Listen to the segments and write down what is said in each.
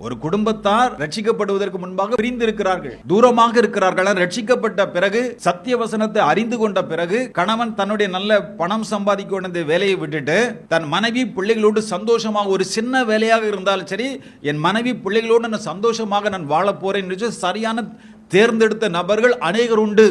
ஒரு குடும்பத்தார் ரட்சிக்கப்படுவதற்கு முன்பாக பிரிந்து இருக்கிறார்கள், தூரமாக இருக்கிறார்கள். ரட்சிக்கப்பட்ட பிறகு சத்திய வசனத்தை அறிந்து கொண்ட பிறகு கணவன் தன்னுடைய நல்ல பணம் சம்பாதிக்க வேண்டிய வேலையை விட்டுட்டு தன் மனைவி பிள்ளைகளோடு சந்தோஷமாக, ஒரு சின்ன வேலையாக இருந்தாலும் சரி, என் மனைவி பிள்ளைகளோடு நான் சந்தோஷமாக நான் வாழ போறேன் என்று சரியான தேர்ந்தெடுத்த நபர்கள் அநேகர் உண்டு.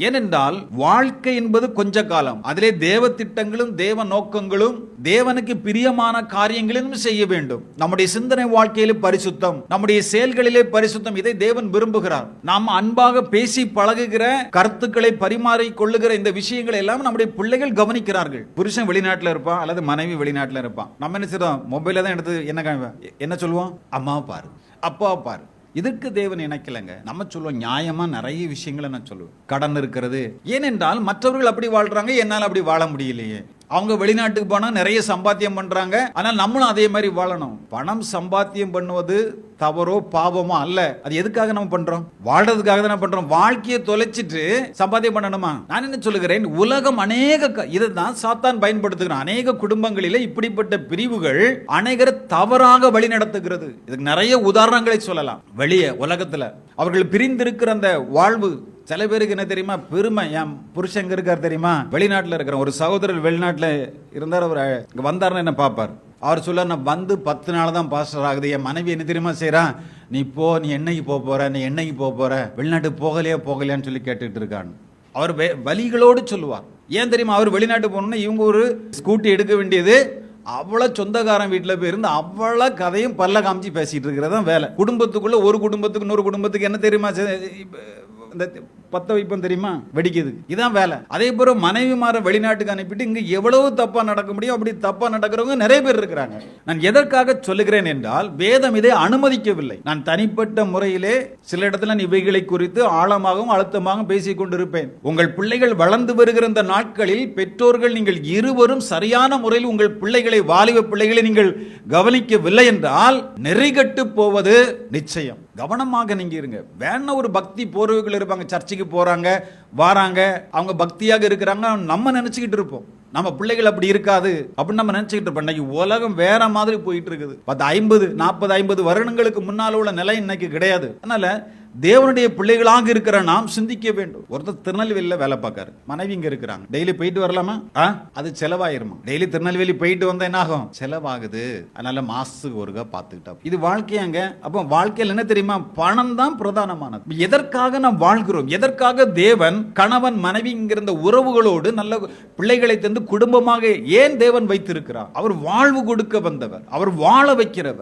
ஏனென்றால் வாழ்க்கை என்பது கொஞ்ச காலம், அதிலே தேவ திட்டங்களும் தேவ நோக்கங்களும் தேவனுக்கு பிரியமான காரியங்களும் செய்ய வேண்டும். நம்முடைய சிந்தனை வாழ்க்கையிலே பரிசுத்தம், நம்முடைய செயல்களிலே பரிசுத்தம், இதை தேவன் விரும்புகிறார். நாம் அன்பாக பேசி பழகுகிற, கருத்துக்களை பரிமாறிக் கொள்ளுகிற இந்த விஷயங்களை எல்லாம் நம்முடைய பிள்ளைகள் கவனிக்கிறார்கள். புருஷன் வெளிநாட்டில் இருப்பான் அல்லது மனைவி வெளிநாட்டில் இருப்பான். நம்ம என்ன செய்யறோம்? மொபைல தான் எடுத்து என்ன சொல்லுவோம்? அம்மாவை பாரு, அப்பாவை பாரு. இதற்கு தேவன் இணைக்கலங்க. நம்ம சொல்லுவோம் நியாயமா நிறைய விஷயங்களை நான் சொல்லுவேன். கடன் இருக்கிறது, ஏனென்றால் மற்றவர்கள் அப்படி வாழ்றாங்க, என்னால் அப்படி வாழ முடியலையே. அவங்க வெளிநாட்டுக்கு போனா நிறைய சம்பாத்தியம் பண்றாங்க, ஆனால் நம்மளும் அதே மாதிரி வாழணும். பணம் சம்பாத்தியம் பண்ணுவது தவறோ பாவமோ அல்ல. அது எதுக்காக நம்ம பண்றோம்? வாழ்றதுக்காக தான் பண்றோம். வாழ்க்கையை தொலைச்சிட்டு சம்பாத்தியம் பண்ணணுமா? நான் என்ன சொல்லுகிறேன், உலகம் அநேக இதுதான் சாத்தான் பயன்படுத்துகிறான். அநேக குடும்பங்களிலே இப்படிப்பட்ட பிரிவுகள் அநேகரை தவறாக வழி நடத்துகிறது. இதுக்கு நிறைய உதாரணங்களை சொல்லலாம். வெளியே உலகத்துல அவர்கள் பிரிந்திருக்கிற அந்த வாழ்வு, சில பேருக்கு என்ன தெரியுமா பெருமை, என் புருஷன் எங்க இருக்கார் தெரியுமா? வெளிநாட்டில் இருக்கிற ஒரு சகோதரர் வெளிநாட்டில் இருந்தார். அவர் இங்க வந்தாருன்னு என்ன பார்ப்பார். அவர் சொல்ல, நான் வந்து 10 நாள் தான் பாஸ்டர் ஆகுது, என் மனைவி என்ன தெரியுமா செய்யறான், நீ என்னைக்கு போற, நீ என்னைக்கு போற, வெளிநாட்டுக்கு போகலையான்னு சொல்லி கேட்டுட்டு இருக்கான்னு அவர் வலிகளோடு சொல்லுவார். ஏன் தெரியுமா? அவர் வெளிநாட்டு போகணும்னா இவங்க ஒரு ஸ்கூட்டி எடுக்க வேண்டியது, அவ்வளோ சொந்தக்காரன் வீட்டில் போயிருந்து அவ்வளோ கதையும் பல்ல காமிச்சு பேசிட்டு இருக்கிறதான் வேலை. குடும்பத்துக்குள்ள ஒரு குடும்பத்துக்கு இன்னொரு குடும்பத்துக்கு என்ன தெரியுமா இந்த பத்த வைப்பம் தெரியுமா, வெடிக்குது, இதான் வேலை. அதே போல மனைவி மாற வெளிநாட்டுக்கு அனுப்பிட்டு இங்க எவ்வளவு தப்பா நடக்க முடியும், அப்படி தப்பா நடக்கிறவங்க நிறைய பேர் இருக்கிறாங்க. நான் எதற்காக சொல்லுகிறேன் என்றால், வேதம் இதை அனுமதிக்கவில்லை. நான் தனிப்பட்ட முறையிலே சில இடத்துல இவைகளை குறித்து ஆழமாகவும் அழுத்தமாகவும் பேசிக் கொண்டிருப்பேன். உங்கள் பிள்ளைகள் வளர்ந்து வருகிற இந்த நாட்களில் பெற்றோர்கள் நீங்கள் இருவரும் சரியான முறையில் உங்கள் பிள்ளைகளை, வாலிப பிள்ளைகளை நீங்கள் கவனிக்கவில்லை என்றால் நெறிகட்டு போவது நிச்சயம். கவனமாக நீங்க இருங்க. வேணா ஒரு பக்தி போர்வைகள் இருப்பாங்க, சர்ச்சுக்கு போறாங்க வாராங்க, அவங்க பக்தியாக இருக்கிறாங்க, நம்ம நினைச்சுக்கிட்டு இருப்போம். நம்ம பிள்ளைகள் அப்படி இருக்காது அப்படின்னு நம்ம நினைச்சுக்கிட்டு இருப்போம். இன்னைக்கு உலகம் வேற மாதிரி போயிட்டு இருக்குது. 50 வருடங்களுக்கு முன்னால உள்ள நிலை இன்னைக்கு கிடையாது. அதனால தேவனுடைய பிள்ளைகளாக இருக்கிற நாம் சிந்திக்க வேண்டும். ஒருத்தர் திருநெல்வேலியில வேலை பார்க்காரு, மனைவி இங்க இருக்கிறாங்க, டெய்லி போயிட்டு வரலாமா? அது செலவாயிருமா? டெய்லி திருநெல்வேலி போயிட்டு வந்தா என்ன ஆகும்? செலவாகுது. அதனால மாசத்துக்கு ஒருக்கா பார்த்துக்கிட்டா இது வாழ்க்கையாங்க. அப்போ வாழ்க்கையில் என்ன தெரியுமா? பணம் தான் பிரதானமானது. எதற்காக நாம் வாழ்கிறோம்? எதற்காக தேவன் கணவன் மனைவிங்கிற இந்த உறவுகளோடு நல்ல பிள்ளைகளை தந்து குடும்பமாக ஏன் தேவன் வைத்திருக்கிறார்? அவர் வாழ்வு கொடுக்க வந்தவர், அவர் வாழ வைக்கிறவர்.